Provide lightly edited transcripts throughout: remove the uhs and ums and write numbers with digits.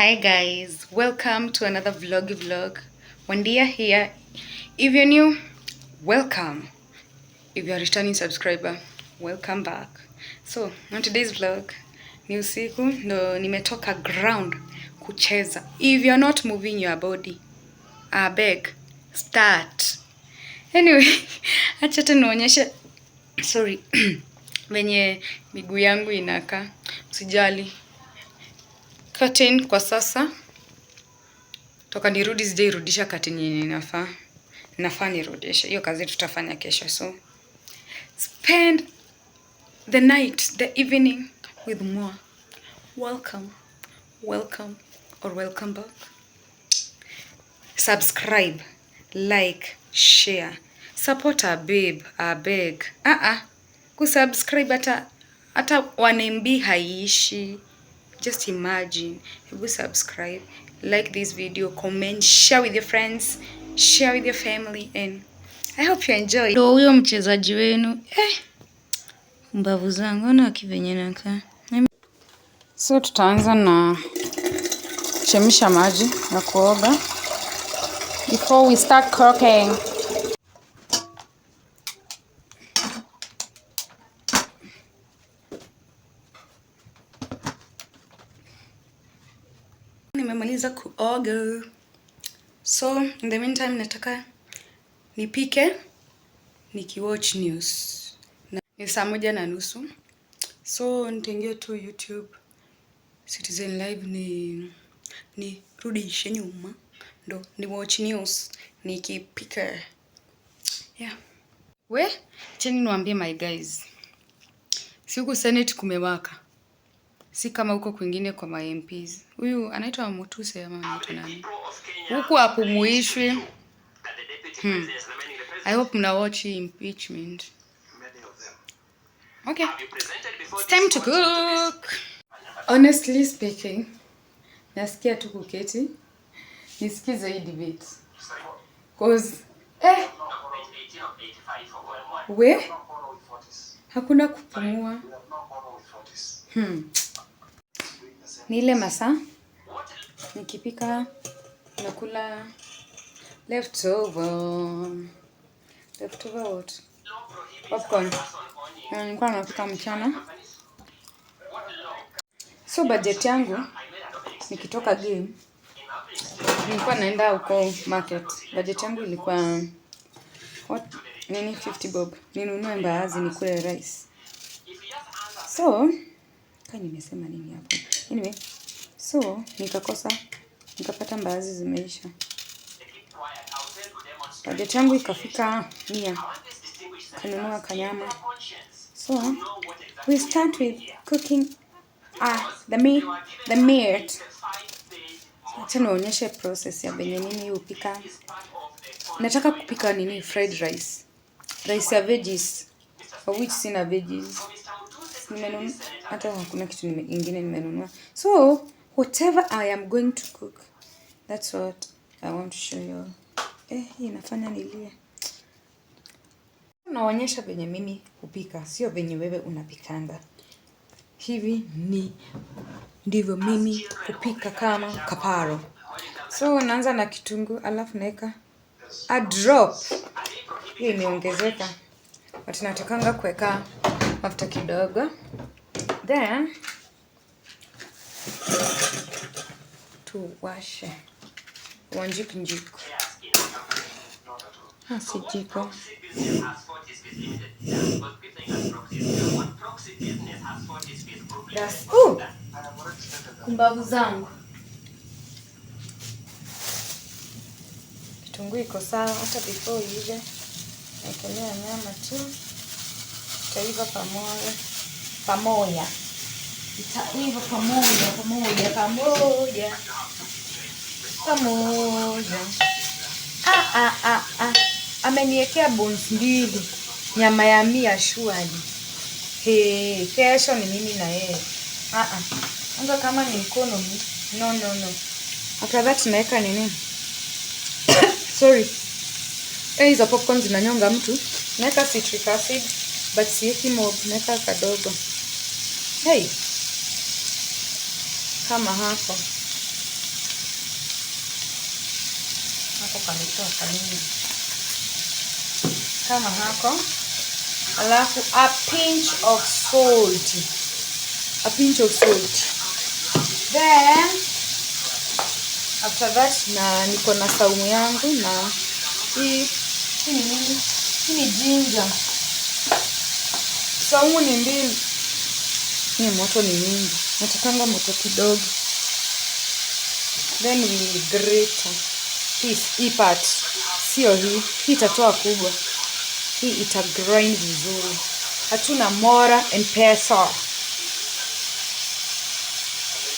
Hi guys, welcome to another vlog. Wandia here. If you're new, welcome. If you're a returning subscriber, welcome back. So on today's vlog, ni usiku ndo nimetoka ground kucheza. If you're not moving your body, I beg, start. Anyway, acha tu nionyeshe venye miguu yangu inakaa. Usijali. Curtain kwa sasa. Toka nirudi sijairudisha curtain yenye nafaa nirudishe. Hiyo kazi tutafanya kesho. So spend the night, the evening with more. Welcome or welcome back. Subscribe, like, share. Support our babe, our beg. Kusubscribe hata 1 MB haiishi. Just imagine. You subscribe, like this video, comment, share with your friends, share with your family, and I hope you enjoy. Ndio huyo mchezaji wenu. Mbavu zangu na kivenye nakaa. So tutaanza na chemsha maji na kuoga before we start cooking. Nimemaliza kuoga. So in the meantime nataka nipike nikiwatch news. Ni 1:30. So nitaingia tu YouTube Citizen Live ni rudishe nyuma ndo ni watch news nikipika. Yeah. Cheni niwaambie my guys. Si huku Senate kumewaka. Si kama huko kwingine kwa my MPs. Huyu anaitwa Mutuse ama anaitwa nani? Huku hapumuishwi. I hope mna watch impeachment. Okay. It's time to cook. Honestly speaking, nasikia tu kuketi. Nisikize hii debate. Cause hakuna kupumua. Ni ile masaa nikipika nakula leftover what? Popcorn. Nilikuwa napika mchana. So budget yangu nikitoka game nilikuwa naenda huko market. Budget yangu ilikuwa 50 bob. Ninunue mbaazi nikule rice. So nimesema nini hapo? Anyway, so nikapata mbaazi zimeisha. Budget yangu ikafika 100. Kununua kanyama. So we start with cooking the meat. Acha nionyeshe process ya venye nini upika. Nataka kupika fried rice. Rice ya veggies. For which sina veggies. Nimenunua hata hakuna kitu kingine nimenunua. So whatever I am going to cook, that's what I want to show you. Inafanya nilie. Naonyesha venye mimi upika, sio venye wewe unapikanga. Hivi ndivyo mimi kupika kama kaparo. So naanza na kitunguu alafu naeka a drop. Hii imeongezeka. But natakanga kuweka mafuta kidogo. Then tuwashe. Njiko. Si jiko. Kumbavu zangu. Kitunguu iko sawa hata before iive. Naekelea nyama tu. Itaiva pamoja. Itaiva pamoja. Ameniwekea bones 2. Nyama ya 100 shwari. Kesho ni mimi na yeye. Anga kama ni economy. No. After that tunaweka nini? Sorry. Hizo popcorn zinanyonga mtu. Naweka citric acid but siweki mob, naweka kadogo. Kama hapo. hapo kametoka nini kama hako. Alafu a pinch of salt. Then after that na niko na saumu yangu na hii ni ginger. Saumu ni mbili. Hii moto ni mingi. Natakanga moto kidogo. Then we grate hii part. Sio hii itatoa kubwa. Hii ita grind vizuri. Hatuna mora and pesa.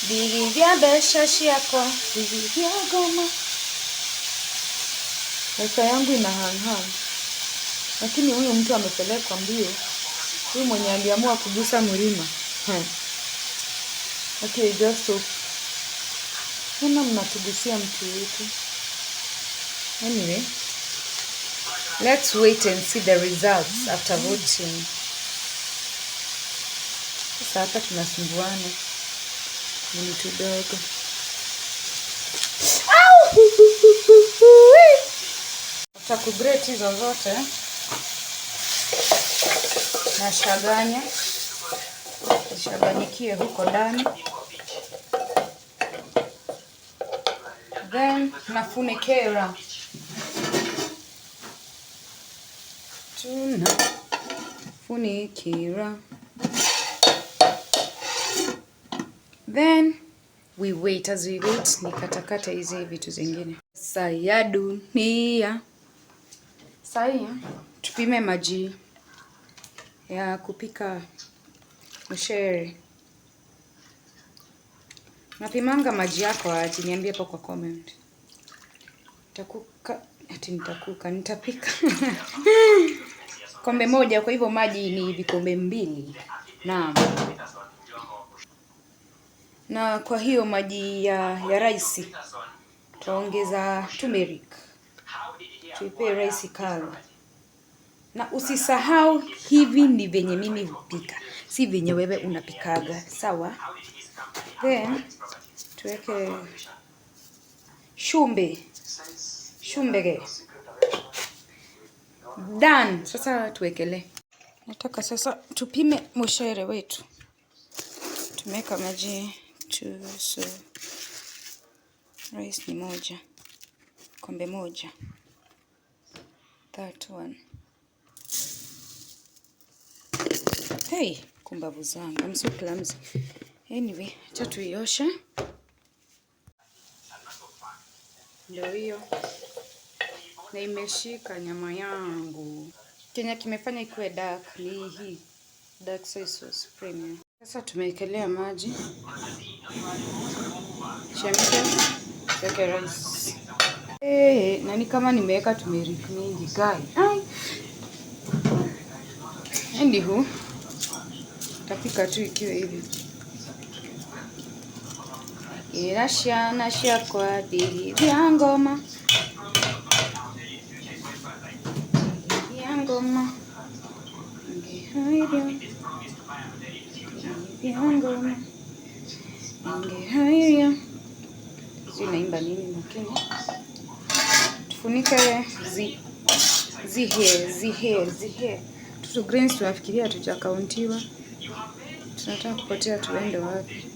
Bigi vya besha shiako. Bigi vya goma. Maisha yangu ina hang. Lakini huyu mtu amepelekwa mbio. Huyu mwenye aliamua kugusa mlima. Okay, just stop. Mbona mnatugusia mtu wetu? Anyway, let's wait and see the results after voting. Sasa hapa tunasumbuana. Ni kidogo. After kugrate hizo zote, na shaganyikie huko ndani. Then nafunikera. Funikera. Then we wait. As we wait, nikatakata hizi vitu zingine. Saya dunia. Saya tupime maji ya kupika mshere. Napimanga maji yako aje? Niambie hapo kwa comment. Nitapika. Kombe moja, kwa hivyo maji ni vikombe 2. Naam. Na kwa hiyo maji ya rice tuongeza turmeric. Tuipe rice color. Na usisahau hivi ni venye mimi hupika. Si venye wewe unapikaga. Sawa? Then tuweke shumbege. Done. Sasa tuwekele. Nataka sasa tupime mshere wetu. Tumeka maji 2, so rice ni moja. Kombe moja. That one. Hey, kumbavu zangu. I'm so clumsy. Anyway, acha tuioshe. Ndio hiyo. Na imeshika nyama yangu. Kenya kimefanya ikuwe dark ni hii. Dark soy sauce premium. Sasa tumewekelea maji. Chemsha. Tuweke rice. Na ni kama nimeweka turmeric mingi guy. Anywho, tapika tu ikiwa hivi. Inashia kwa dili vya ngoma. Zinaimba nini lakini? Tufunike zihe. Tutu greens tunafikiria hatujakauntiwa. Tunataka kupotea tuende wapi?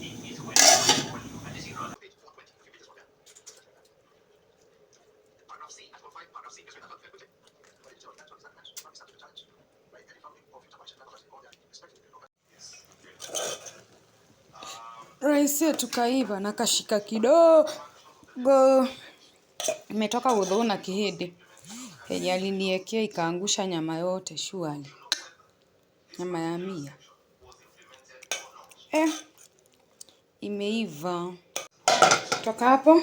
Rice yetu kaiva na kashika kidogo. Imetoka udhona kihidi. Penye aliniekea ikaangusha nyama yote shuali. Nyama ya mia. Imeiva. Toka hapo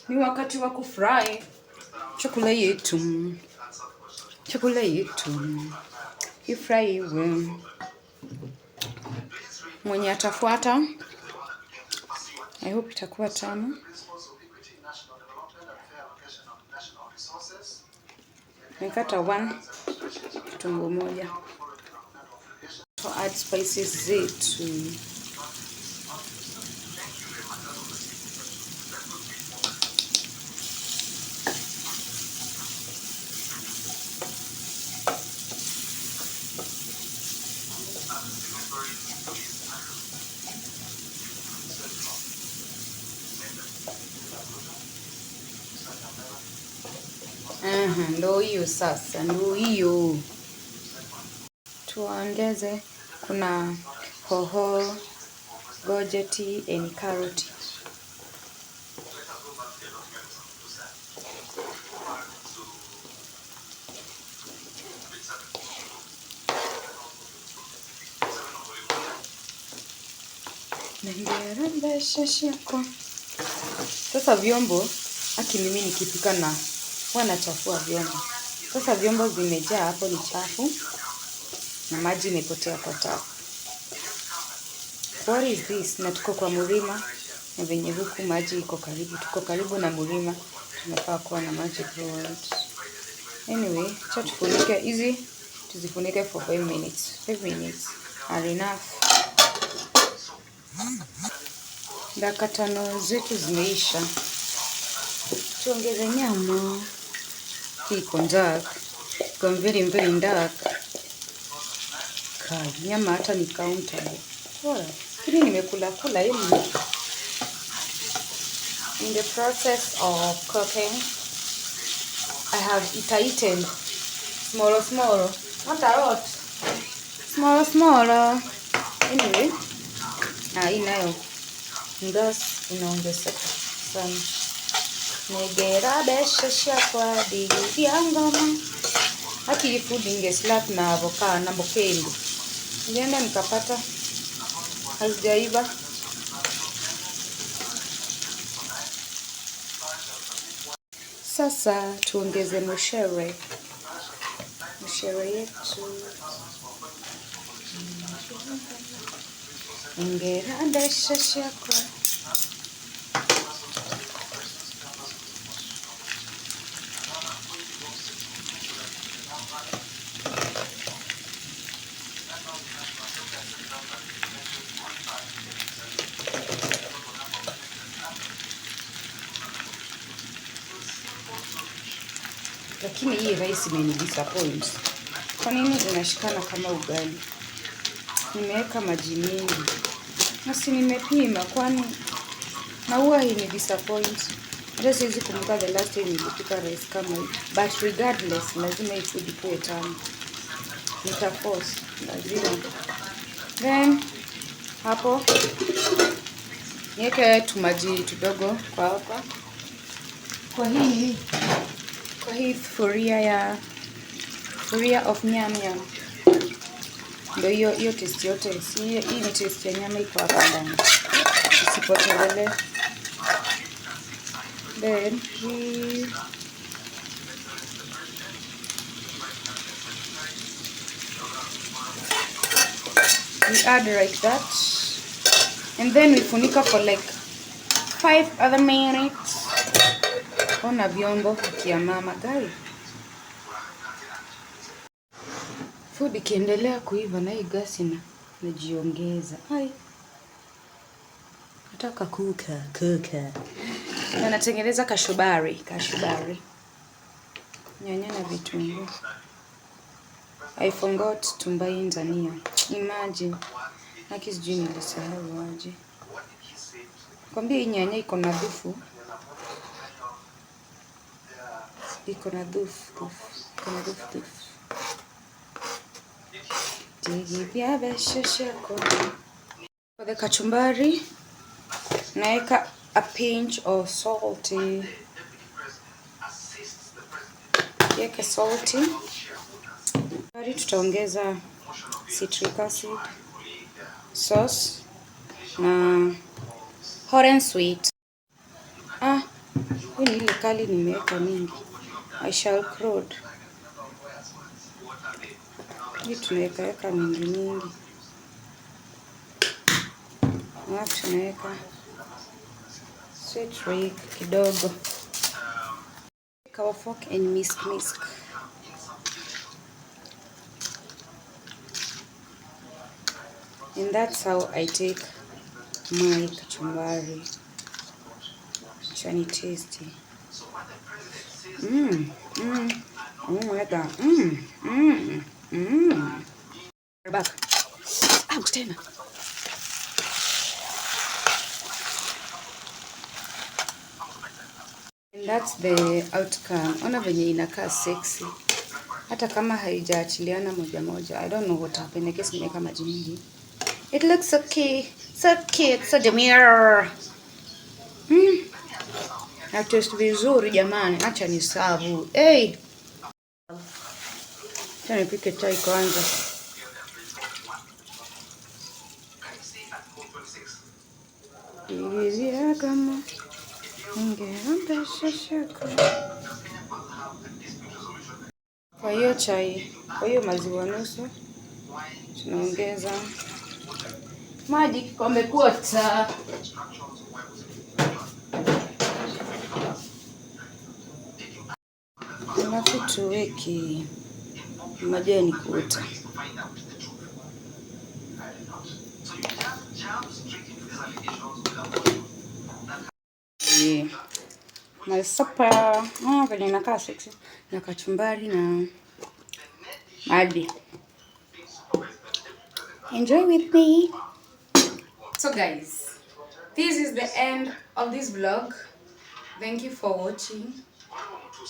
ni wakati wa kufry chakula yetu. Ifry iwe. Mwenye atafuata, I hope itakuwa tamu. Nikata 1 kitunguu moja. To add spices zetu. Ndo hiyo sasa, ndo hiyo. Tuongeze kuna hoho, gojeti and carrot. Sasa vyombo, haki mimi nikipika na wanachafua vyombo. Sasa vyombo zimejaa hapo ni chafu na maji imepotea kwa tap. What is this? Na tuko kwa mlima na venye huku maji iko karibu. Tuko karibu na mlima. Tunafaa kuwa na maji flowed. Anyway, cha tufunike hizi. Tuzifunike for 5 minutes. 5 minutes are enough. Dakika 5 zetu zimeisha. Tuongeze nyama. Iko dark. Iko very dark. Nyama hata ni countable. Lakini nimekula hili. In the process of cooking, I have eaten small. Not a lot. Small. Anyway, hii nayo gas inaongezeka sana. Negera besha kwa digi ngoma. Haki food ingeslap na avocado na mbokendo. Nilienda nikapata hazijaiva. Sasa tuongeze mshere. Mshere yetu. Ngera besha kwa. Lakini hii rice imenidisappoint. Kwa nini inashikana kama ugali? Nimeweka maji mingi. Nasi nimepima kwani na huwa inidisappoint. Hata siwezi kumbuka the last time nilipika rice kama hii. But regardless, lazima hii food ikuwe tamu. Nitaforce, lazima. Then, hapo niweke tumaji tudogo kwa hapa. Kwa hii sufuria of nyama. Ndio hiyo taste yote. Si hii ni taste ya nyama iko hapa ndani. Isipotelele. Then we add like that. And then we funika for like 5 other minutes. Ona vyombo kia mama gari. Food ikiendelea kuiva na hii gas najiongeza. Hai. Nataka kuka. Na natengeneza kashubari. Nyanya na vitunguu. I forgot to buy dania. Imagine. Haki sijui nilisahau aje. Kwambia hii nyanya iko na dufu. Iko na dufu. For the kachumbari, naeka a pinch of salty. Yeke salty. Bari tutaongeza citric acid, sauce na hot and sweet. Hii ni ile kali nimeweka mingi. I shall crowd. Hii tunaweka mingi. Alafu tunaweka citric kidogo. Take our fork and whisk. And that's how I take my kachumbari. Chani tasty. We're back. Ouch, tena. And That's the outcome. Ona venye inakaa sexy. Hata kama haijaachiliana moja moja. I don't know what happened. I guess nimeweka maji mingi. It looks so cute. So cute. So demure. Na taste vizuri jamani. Acha ni sabu. Hey. Acha nipike chai kwanza. Ilizia kama ungeomba shashako. Kwa hiyo chai, kwa hiyo maziwa nusu, tunaongeza maji kikombe kwota. Alafu tuweke majani kwota. My supper. Venye inakaa sexy. Na kachumbari na maji. Enjoy with me. So guys, this is the end of this vlog. Thank you for watching.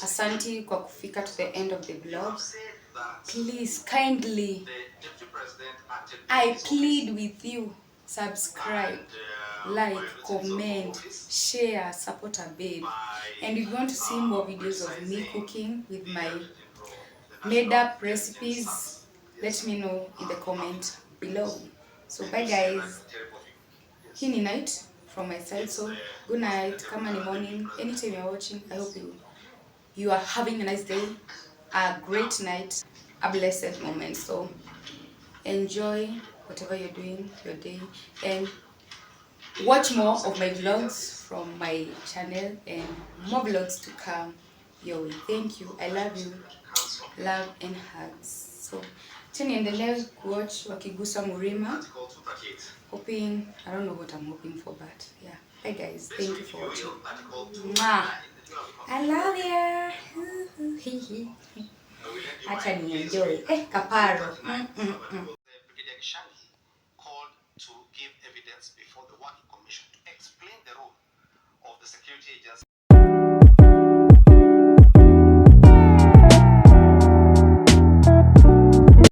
Asante kwa kufika to the end of the vlog. Please, kindly, I plead with you, subscribe, like, comment, share, support a babe. And if you want to see more videos of me cooking with my made up recipes, let me know in the comment below. So bye guys. Hii ni night from my side, so good night. Kama ni morning, anytime you're watching, I hope you are having a nice day, a great night, a blessed moment. So enjoy whatever you're doing your day, and watch more of my vlogs from my channel and more vlogs to come your way. Thank you. I love you. Love and hugs. So niendelee kuwatch wakigusa Murima. Hoping, I don't know what I'm hoping for, but yeah. Bye guys. Thank you for watching. Mwah. I love you. Acha ni enjoy. Kaparo. Called to give evidence before the Working Commission to explain the role of the security agency.